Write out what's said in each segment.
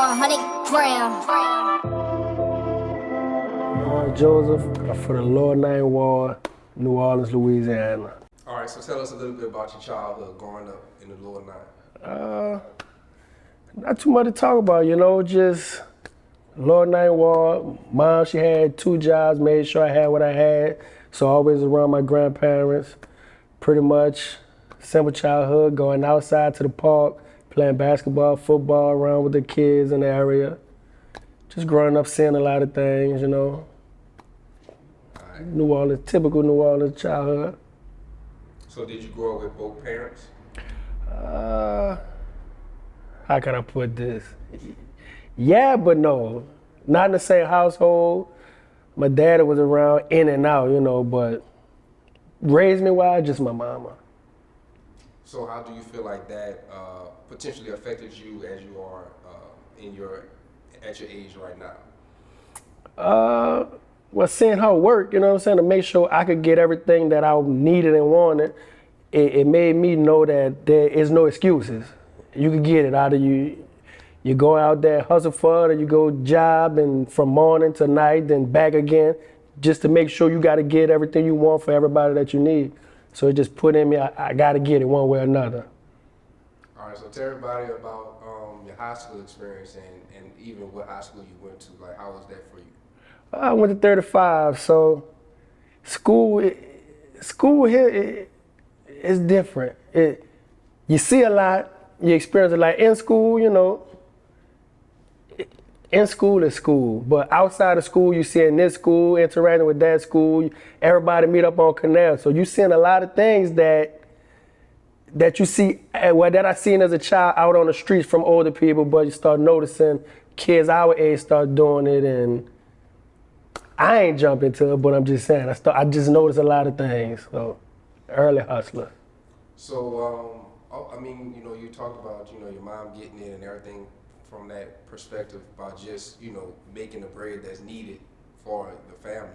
100 grams. Joseph for the Lower Ninth Ward, New Orleans, Louisiana. All right, so tell us a little bit about your childhood growing up in the Lower Ninth. Not too much to talk about, just Lower Ninth Ward. Mom, she had 2 jobs, made sure I had what I had, so always around my grandparents. Pretty much simple childhood, going outside to the park, playing basketball, football around with the kids in the area. Just growing up, seeing a lot of things, All right. New Orleans, typical New Orleans childhood. So did you grow up with both parents? How can I put this? Yeah, but no. Not in the same household. My daddy was around in and out, but raised me wise, just my mama. So how do you feel like that potentially affected you as you are at your age right now? Well, seeing her work, to make sure I could get everything that I needed and wanted, it made me know that there is no excuses. You can get it out of you. You go out there, hustle for it, or you go job and from morning to night, then back again, just to make sure you got to get everything you want for everybody that you need. So it just put in me, I got to get it one way or another. All right, so tell everybody about your high school experience and even what high school you went to. Like, how was that for you? I went to 35, so school here is different. You see a lot, you experience a lot in school, in school is school, but outside of school, you see in this school, interacting with that school, everybody meet up on Canal. So you seeing a lot of things that you see, that I seen as a child out on the streets from older people, but you start noticing kids our age start doing it, and I ain't jumping to it, but I'm just saying, I just noticed a lot of things, so early hustler. So, you talked about, your mom getting in and everything from that perspective about just, making the bread that's needed for the family.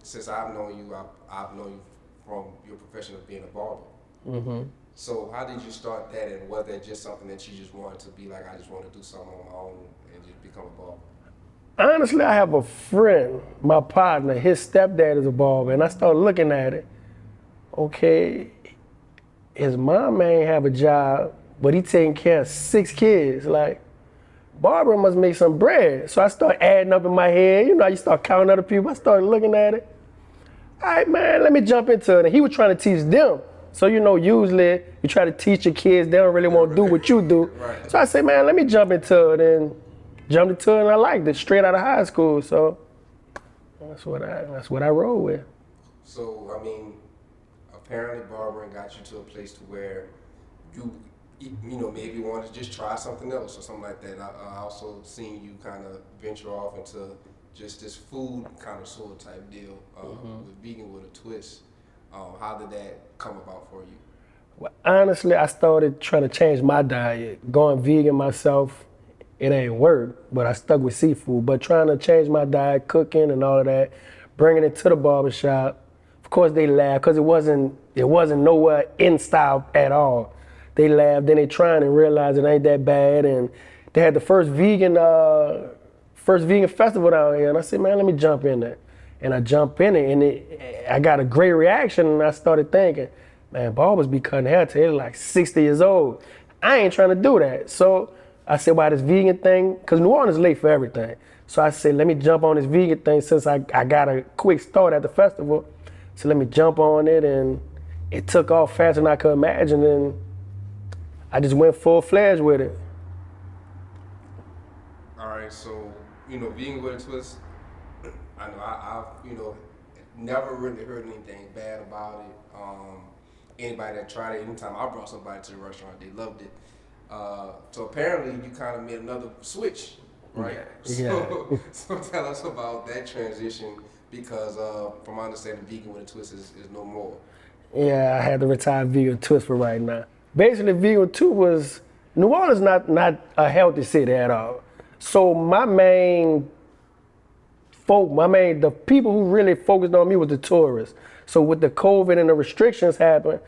Since I've known you, I've known you from your profession of being a barber. Mm-hmm. So how did you start that, and was that just something that you just wanted to be like, I just want to do something on my own and just become a barber? Honestly, I have a friend, my partner, his stepdad is a barber, and I started looking at it. Okay, his mom ain't have a job, but he taking care of 6 kids. Like, barber must make some bread. So I start adding up in my head. You start counting other people. I started looking at it. All right, man, let me jump into it. And he was trying to teach them. So, usually you try to teach your kids, they don't really want to do what you do. Right. So I said, man, let me jump into it. And jumped into it, and I liked it straight out of high school. So that's what I roll with. So, apparently barbering got you to a place to where you maybe want to just try something else or something like that. I also seen you kind of venture off into just this food connoisseur type deal with vegan with a twist. How did that come about for you? Well, honestly, I started trying to change my diet. Going vegan myself, it ain't work, but I stuck with seafood. But trying to change my diet, cooking and all of that, bringing it to the barbershop. Of course, they laughed because it wasn't nowhere in style at all. They laughed, then they tried and realized it ain't that bad, and they had the first vegan festival down here, and I said, man, let me jump in there. And I jumped in it, and I got a great reaction, and I started thinking, man, barbers be cutting hair till they're like 60 years old. I ain't trying to do that. So I said, why this vegan thing? Because New Orleans is late for everything. So I said, let me jump on this vegan thing since I got a quick start at the festival. So let me jump on it, and it took off faster than I could imagine, and I just went full-fledged with it. All right, so, vegan with a twist, I know I've never really heard anything bad about it. Anybody that tried it, anytime I brought somebody to the restaurant, they loved it. So apparently you kind of made another switch, right? Yeah. So tell us about that transition, because from my understanding, vegan with a twist is no more. Yeah, I had to retire vegan twist for right now. Basically, vegan too was, New Orleans not a healthy city at all. So the people who really focused on me was the tourists. So with the COVID and the restrictions happened,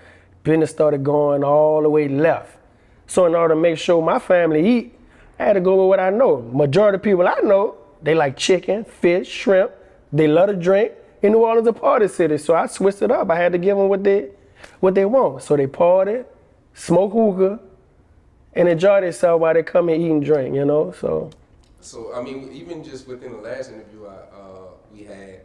business started going all the way left. So in order to make sure my family eat, I had to go with what I know. Majority of people I know, they like chicken, fish, shrimp. They love to drink. In New Orleans, a party city, so I switched it up. I had to give them what they want. So they party, smoke hookah, and enjoy themselves while they come and eat and drink. So I mean, even just within the last interview we had,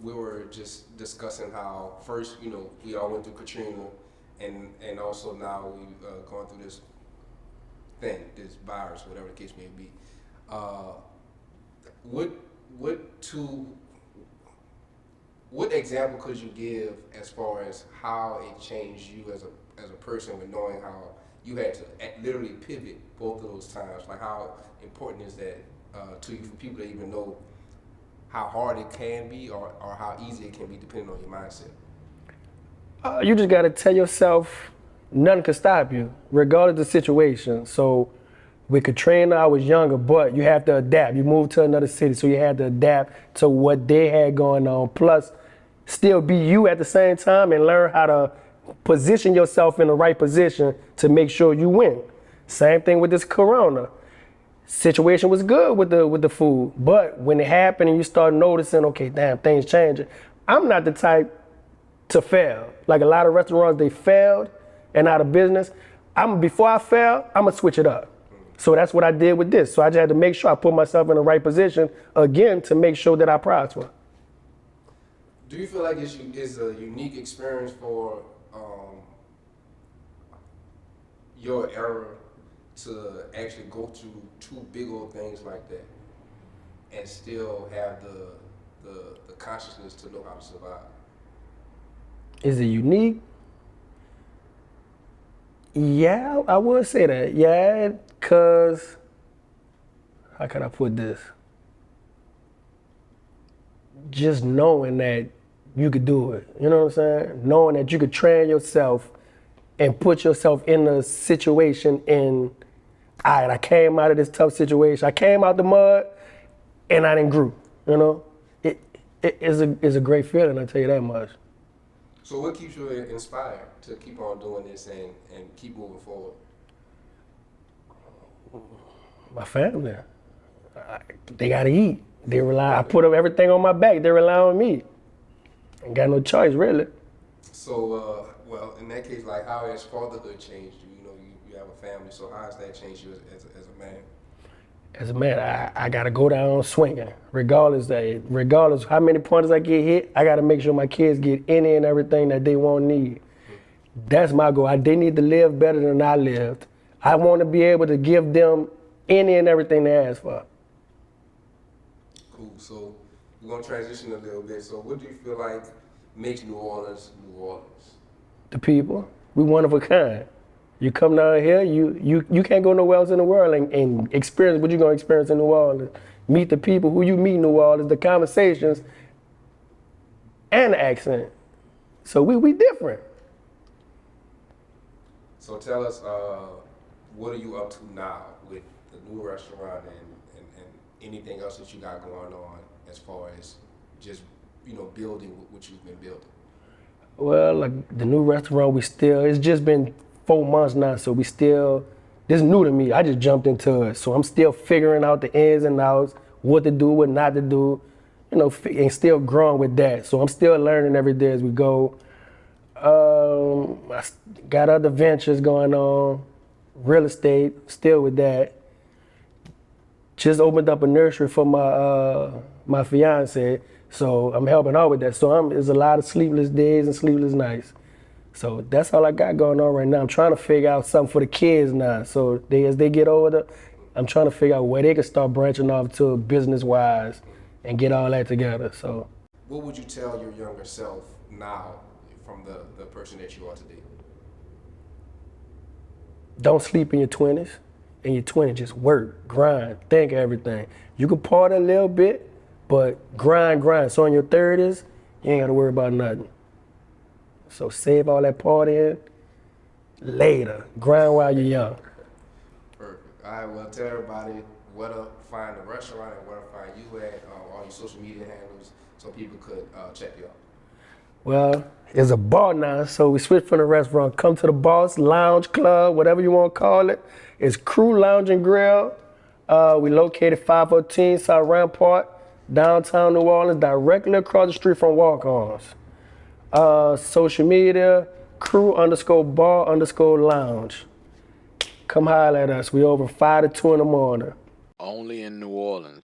we were just discussing how first, we all went through Katrina, and also now we going through this thing, this virus, whatever the case may be. What example could you give as far as how it changed you as a person, with knowing how you had to literally pivot both of those times? Like, how important is that to you, for people to even know how hard it can be, or how easy it can be, depending on your mindset? You just got to tell yourself nothing can stop you, regardless of the situation. So with Katrina, I was younger, but you have to adapt. You moved to another city, so you had to adapt to what they had going on. Plus, still be you at the same time and learn how to position yourself in the right position to make sure you win. Same thing with this Corona. Situation was good with the food, but when it happened and you start noticing, okay, damn, things changing. I'm not the type to fail. Like a lot of restaurants, they failed and out of business. Before I fail, I'm gonna switch it up. So that's what I did with this. So I just had to make sure I put myself in the right position again to make sure that I prosper. Do you feel like it's a unique experience for your era to actually go through two big old things like that and still have the consciousness to know how to survive? Is it unique? Yeah, I would say that. Yeah, because, how can I put this? Just knowing that you could do it, you know what I'm saying? Knowing that you could train yourself and put yourself in a situation all right, I came out of this tough situation. I came out the mud and I didn't grew, It is a great feeling, I tell you that much. So what keeps you inspired to keep on doing this and keep moving forward? My family. They gotta eat. I put up everything on my back. They rely on me. Ain't got no choice, really. So, well, in that case, like, how has fatherhood changed you? You have a family, so how has that changed you as a man? As a man, I gotta go down swinging, regardless how many pointers I get hit. I gotta make sure my kids get any and everything that they won't need. That's my goal. They need to live better than I lived. I want to be able to give them any and everything they ask for. Cool. So we're gonna transition a little bit. So what do you feel like makes New Orleans, New Orleans? The people. We one of a kind. You come down here, you can't go nowhere else in the world and experience what you're gonna experience in New Orleans. Meet the people who you meet in New Orleans, the conversations, and the accent. So we different. So tell us, what are you up to now with the new restaurant and anything else that you got going on as far as just, building what you've been building? Well, like the new restaurant, it's just been 4 months now, so this is new to me. I just jumped into it. So I'm still figuring out the ins and outs, what to do, what not to do, and still growing with that. So I'm still learning every day as we go. I got other ventures going on, real estate, still with that. Just opened up a nursery for my fiance, so I'm helping her with that. So there's a lot of sleepless days and sleepless nights. So that's all I got going on right now. I'm trying to figure out something for the kids now. So as they get older, I'm trying to figure out where they can start branching off to business-wise and get all that together. So, what would you tell your younger self now from the person that you are today? Don't sleep in your 20s. In your 20s, just work, grind, think of everything. You can party a little bit, but grind. So in your 30s, you ain't got to worry about nothing. So save all that partying later. Grind while you're young. Perfect. All right, well, tell everybody where to find the restaurant and where to find you at, all your social media handles, so people could check you out. Well, it's a bar now, so we switched from the restaurant. Come to the Boss Lounge Club, whatever you want to call it. It's Crew Lounge and Grill. We located 514 South Rampart, downtown New Orleans, directly across the street from Walk-Ons. Social media, crew_bar_lounge. Come holler at us. We open 5 to 2 in the morning. Only in New Orleans.